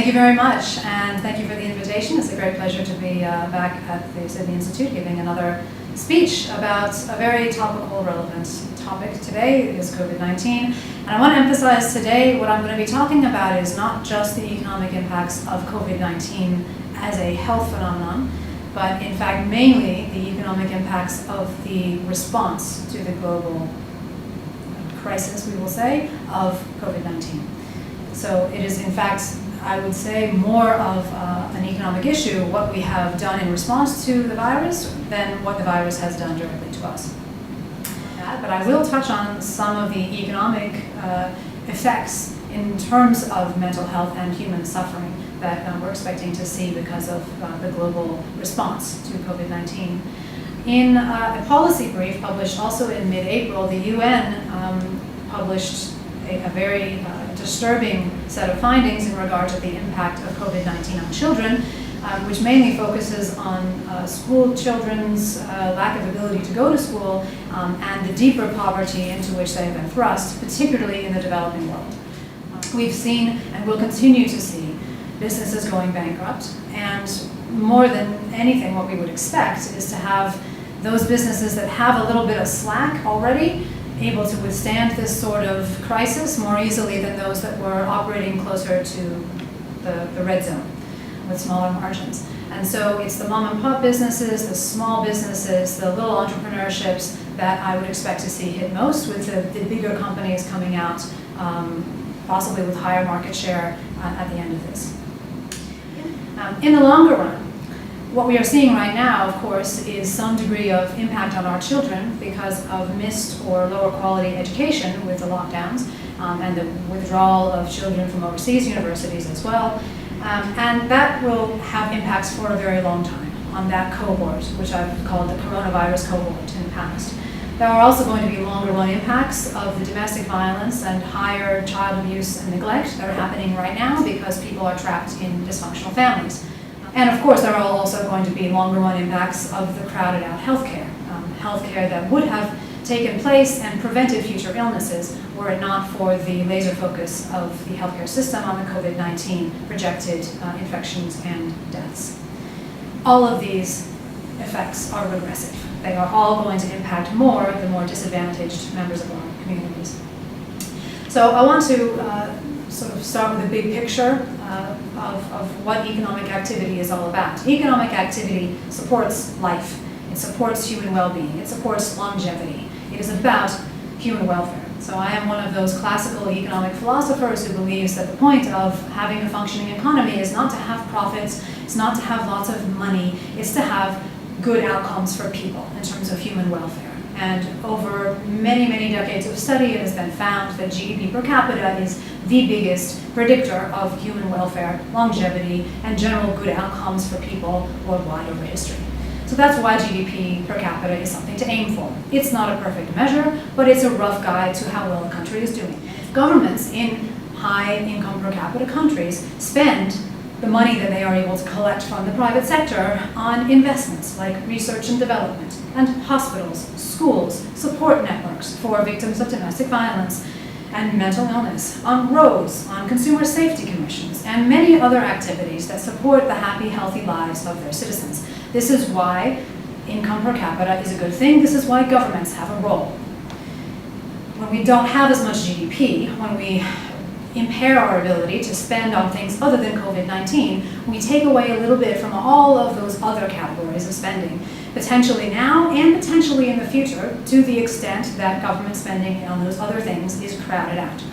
Thank you very much, and thank you for the invitation. It's a great pleasure to be back at the Sydney Institute giving another speech about a very topical, relevant topic today is COVID-19. And I want to emphasize today what I'm going to be talking about is not just the economic impacts of COVID-19 as a health phenomenon, but in fact mainly the economic impacts of the response to the global crisis, we will say, of COVID-19. So it is in fact, I would say, more of an economic issue, what we have done in response to the virus than what the virus has done directly to us. But I will touch on some of the economic effects in terms of mental health and human suffering that we're expecting to see because of the global response to COVID-19. In a policy brief published also in mid-April, the UN published a very disturbing set of findings in regard to the impact of COVID-19 on children, which mainly focuses on school children's lack of ability to go to school and the deeper poverty into which they have been thrust, particularly in the developing world. We've seen and will continue to see businesses going bankrupt, and more than anything what we would expect is to have those businesses that have a little bit of slack already able to withstand this sort of crisis more easily than those that were operating closer to the red zone with smaller margins. And so it's the mom and pop businesses, the small businesses, the little entrepreneurships that I would expect to see hit most, with the bigger companies coming out possibly with higher market share at the end of this. In the longer run, what we are seeing right now, of course, is some degree of impact on our children because of missed or lower quality education with the lockdowns and the withdrawal of children from overseas universities as well. And that will have impacts for a very long time on that cohort, which I've called the coronavirus cohort in the past. There are also going to be longer run impacts of the domestic violence and higher child abuse and neglect that are happening right now because people are trapped in dysfunctional families. And of course, there are also going to be longer run impacts of the crowded out healthcare, healthcare that would have taken place and prevented future illnesses were it not for the laser focus of the healthcare system on the COVID-19 projected infections and deaths. All of these effects are regressive. They are all going to impact more the more disadvantaged members of our communities. So I want to sort of start with a big picture of what economic activity is all about. Economic activity supports life. It supports human well-being. It supports longevity. It is about human welfare. So I am one of those classical economic philosophers who believes that the point of having a functioning economy is not to have profits, it's not to have lots of money, it's to have good outcomes for people in terms of human welfare. And over many, many decades of study, it has been found that GDP per capita is the biggest predictor of human welfare, longevity, and general good outcomes for people worldwide over history. So that's why GDP per capita is something to aim for. It's not a perfect measure, but it's a rough guide to how well a country is doing. Governments in high income per capita countries spend the money that they are able to collect from the private sector on investments like research and development, and hospitals, schools, support networks for victims of domestic violence and mental illness, on roads, on consumer safety commissions, and many other activities that support the happy, healthy lives of their citizens. This is why income per capita is a good thing. This is why governments have a role. When we don't have as much GDP, when we impair our ability to spend on things other than COVID-19, we take away a little bit from all of those other categories of spending, potentially now and potentially in the future, to the extent that government spending on those other things is crowded out.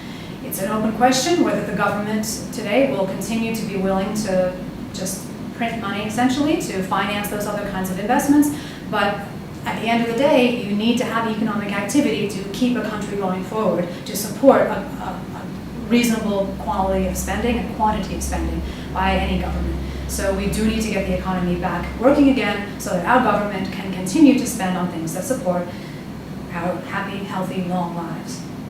It's an open question whether the government today will continue to be willing to just print money, essentially, to finance those other kinds of investments, but at the end of the day, you need to have economic activity to keep a country going forward, to support a reasonable quality of spending and quantity of spending by any government. So we do need to get the economy back working again so that our government can continue to spend on things that support our happy, healthy, long lives.